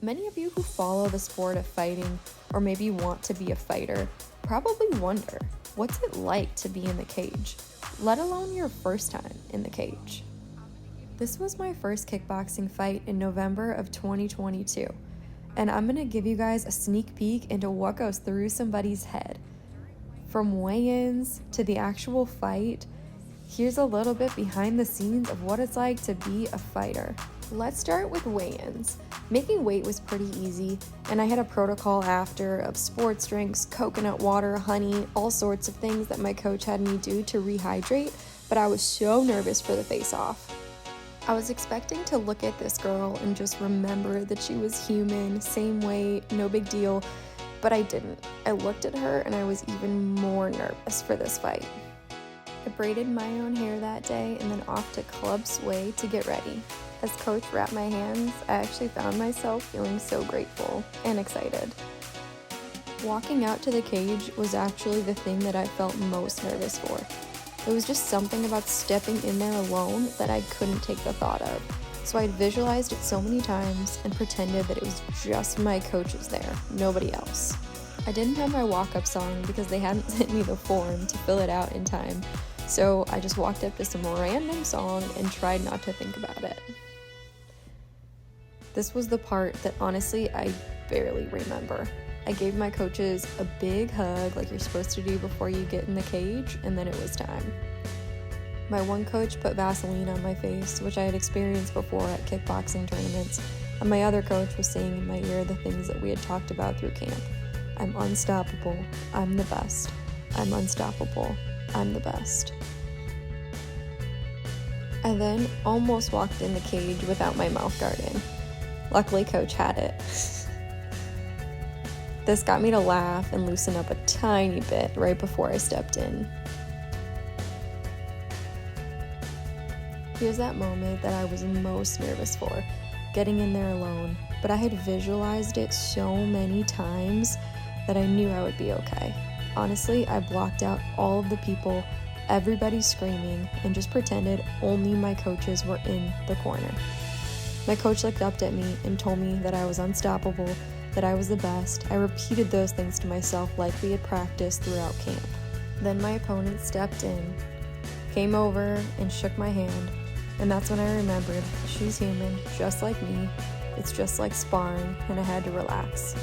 Many of you who follow the sport of fighting or maybe want to be a fighter probably wonder, what's it like to be in the cage, let alone your first time in the cage? This was my first kickboxing fight in November of 2022, and I'm going to give you guys a sneak peek into what goes through somebody's head. From weigh-ins to the actual fight, here's a little bit behind the scenes of what it's like to be a fighter. Let's start with weigh-ins. Making weight was pretty easy, and I had a protocol after of sports drinks, coconut water, honey, all sorts of things that my coach had me do to rehydrate, but I was so nervous for the face-off. I was expecting to look at this girl and just remember that she was human, same weight, no big deal, but I didn't. I looked at her and I was even more nervous for this fight. I braided my own hair that day and then off to Club Sway to get ready. As coach wrapped my hands, I actually found myself feeling so grateful and excited. Walking out to the cage was actually the thing that I felt most nervous for. There was just something about stepping in there alone that I couldn't take the thought of. So I visualized it so many times and pretended that it was just my coaches there, nobody else. I didn't have my walk-up song because they hadn't sent me the form to fill it out in time. So I just walked up to some random song and tried not to think about it. This was the part that honestly I barely remember. I gave my coaches a big hug like you're supposed to do before you get in the cage, and then it was time. My one coach put Vaseline on my face, which I had experienced before at kickboxing tournaments, and my other coach was saying in my ear the things that we had talked about through camp. I'm unstoppable. I'm the best. I'm unstoppable. I'm the best. I then almost walked in the cage without my mouth guard in. Luckily, coach had it. This got me to laugh and loosen up a tiny bit right before I stepped in. Here's that moment that I was most nervous for, getting in there alone, but I had visualized it so many times that I knew I would be okay. Honestly, I blocked out all of the people, everybody screaming, and just pretended only my coaches were in the corner. My coach looked up at me and told me that I was unstoppable, that I was the best. I repeated those things to myself like we had practiced throughout camp. Then my opponent stepped in, came over, and shook my hand, and that's when I remembered she's human, just like me. It's just like sparring, and I had to relax.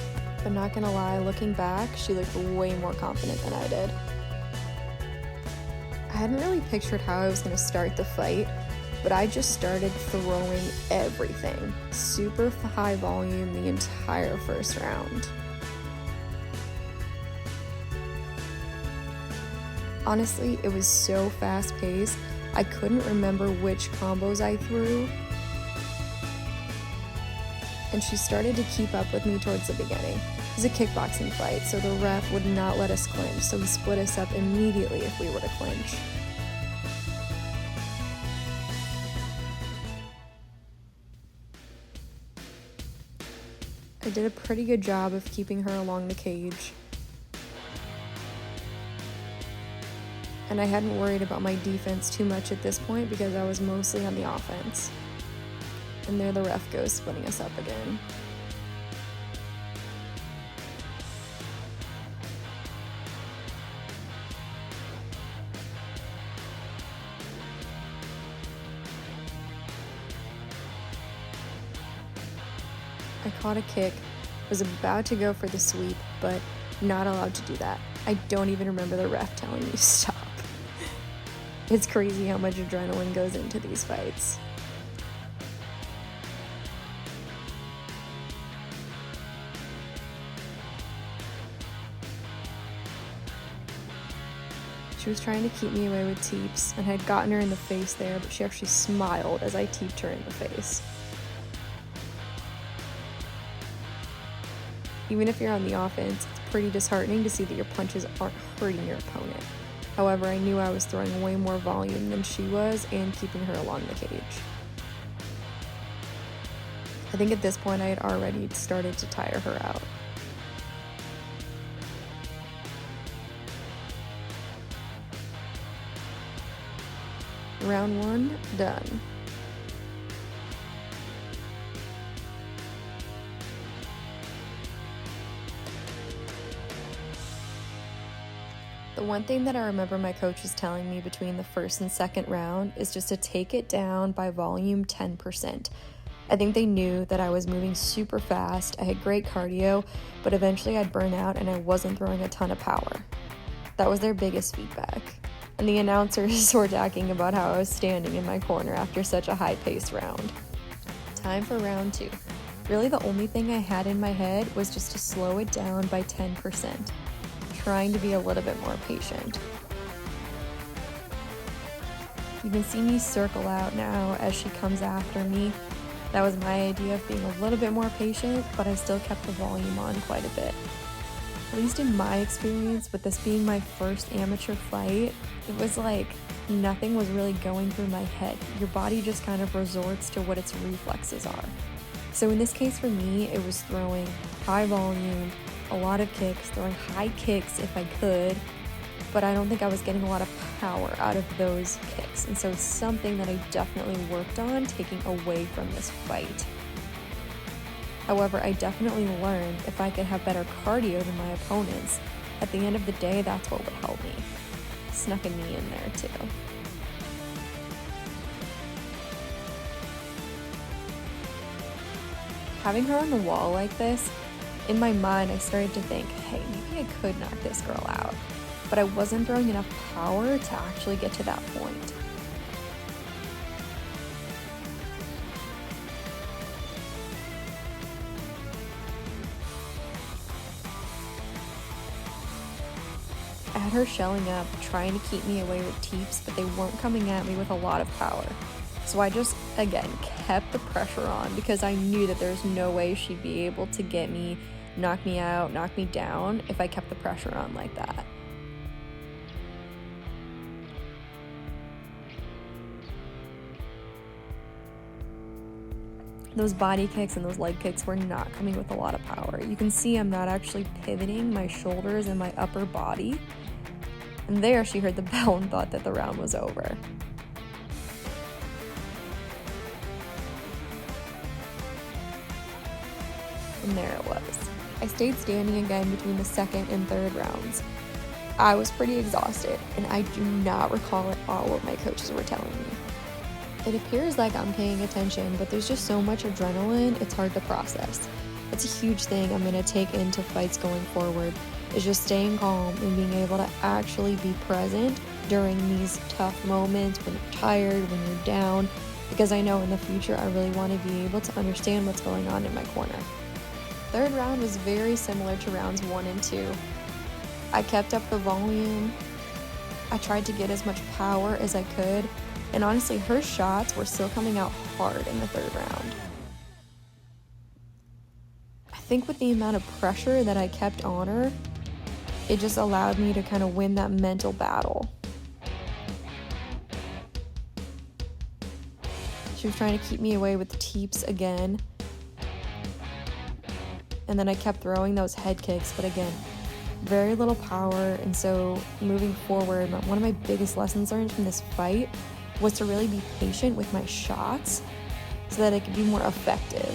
But not gonna lie, looking back, she looked way more confident than I did. I hadn't really pictured how I was gonna start the fight, but I just started throwing everything, super high volume the entire first round. Honestly, it was so fast-paced, I couldn't remember which combos I threw, and she started to keep up with me towards the beginning. It was a kickboxing fight, so the ref would not let us clinch, so he split us up immediately if we were to clinch. I did a pretty good job of keeping her along the cage, and I hadn't worried about my defense too much at this point because I was mostly on the offense. And there the ref goes, splitting us up again. I caught a kick, was about to go for the sweep, but not allowed to do that. I don't even remember the ref telling me to stop. It's crazy how much adrenaline goes into these fights. She was trying to keep me away with teeps, and I had gotten her in the face there, but she actually smiled as I teeped her in the face. Even if you're on the offense, it's pretty disheartening to see that your punches aren't hurting your opponent. However, I knew I was throwing way more volume than she was and keeping her along the cage. I think at this point I had already started to tire her out. Round 1, done. The one thing that I remember my coach was telling me between the first and second round is just to take it down by volume 10%. I think they knew that I was moving super fast, I had great cardio, but eventually I'd burn out and I wasn't throwing a ton of power. That was their biggest feedback. And the announcers were talking about how I was standing in my corner after such a high-paced round. Time for round 2. Really the only thing I had in my head was just to slow it down by 10%. Trying to be a little bit more patient. You can see me circle out now as she comes after me. That was my idea of being a little bit more patient, but I still kept the volume on quite a bit. At least in my experience, with this being my first amateur fight, it was like nothing was really going through my head. Your body just kind of resorts to what its reflexes are. So in this case for me, it was throwing high volume, a lot of kicks, throwing high kicks if I could, but I don't think I was getting a lot of power out of those kicks. And so it's something that I definitely worked on taking away from this fight. However, I definitely learned if I could have better cardio than my opponents, at the end of the day, that's what would help me. Snuck a knee in there too. Having her on the wall like this, in my mind, I started to think, hey, maybe I could knock this girl out. But I wasn't throwing enough power to actually get to that point. I had her shelling up, trying to keep me away with teeps, but they weren't coming at me with a lot of power. So I just, again, kept the pressure on because I knew that there's no way she'd be able to get me, knock me out, knock me down if I kept the pressure on like that. Those body kicks and those leg kicks were not coming with a lot of power. You can see I'm not actually pivoting my shoulders and my upper body. And there she heard the bell and thought that the round was over. And there it was. I stayed standing again between the second and third rounds. I was pretty exhausted, and I do not recall at all what my coaches were telling me. It appears like I'm paying attention, but there's just so much adrenaline, it's hard to process. It's a huge thing I'm going to take into fights going forward, is just staying calm and being able to actually be present during these tough moments, when you're tired, when you're down, because I know in the future I really want to be able to understand what's going on in my corner. Third round was very similar to rounds 1 and 2. I kept up the volume. I tried to get as much power as I could. And honestly, her shots were still coming out hard in the third round. I think with the amount of pressure that I kept on her, it just allowed me to kind of win that mental battle. She was trying to keep me away with teeps again. And then I kept throwing those head kicks, but again, very little power. And so moving forward, one of my biggest lessons learned from this fight was to really be patient with my shots so that I could be more effective.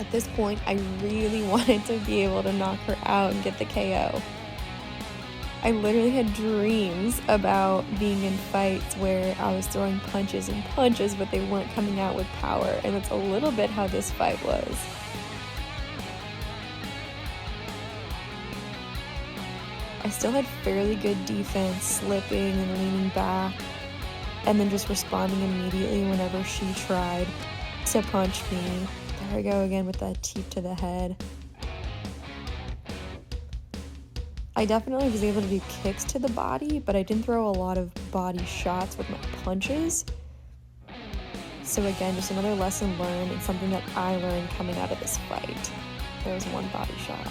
At this point, I really wanted to be able to knock her out and get the KO. I literally had dreams about being in fights where I was throwing punches and punches, but they weren't coming out with power, and that's a little bit how this fight was. I still had fairly good defense, slipping and leaning back, and then just responding immediately whenever she tried to punch me. There I go again with that teep to the head. I definitely was able to do kicks to the body, but I didn't throw a lot of body shots with my punches. So again, just another lesson learned and something that I learned coming out of this fight. There was one body shot.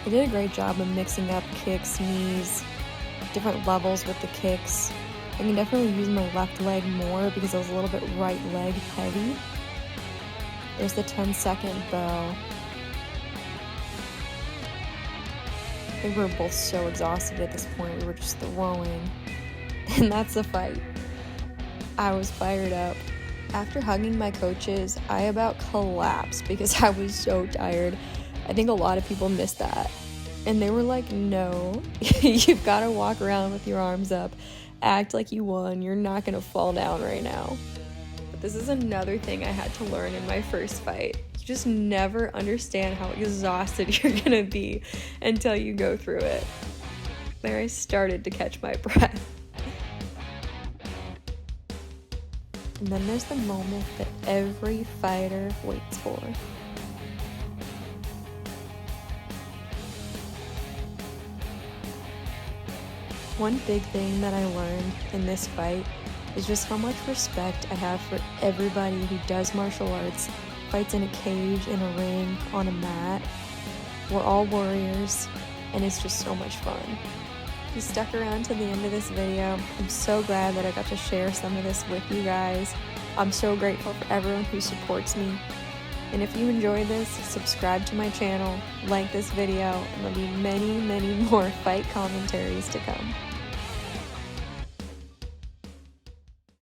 I did a great job of mixing up kicks, knees, different levels with the kicks. I can definitely use my left leg more because I was a little bit right leg heavy. There's the 10-second bow. I think we were both so exhausted at this point, we were just throwing. And that's the fight. I was fired up. After hugging my coaches, I about collapsed because I was so tired. I think a lot of people missed that. And they were like, no, you've got to walk around with your arms up, act like you won, you're not going to fall down right now. But this is another thing I had to learn in my first fight. You just never understand how exhausted you're going to be until you go through it. There I started to catch my breath. And then there's the moment that every fighter waits for. One big thing that I learned in this fight is just how much respect I have for everybody who does martial arts, fights in a cage, in a ring, on a mat. We're all warriors, and it's just so much fun. If you stuck around to the end of this video, I'm so glad that I got to share some of this with you guys. I'm so grateful for everyone who supports me. And if you enjoyed this, subscribe to my channel, like this video, and there'll be many, many more fight commentaries to come.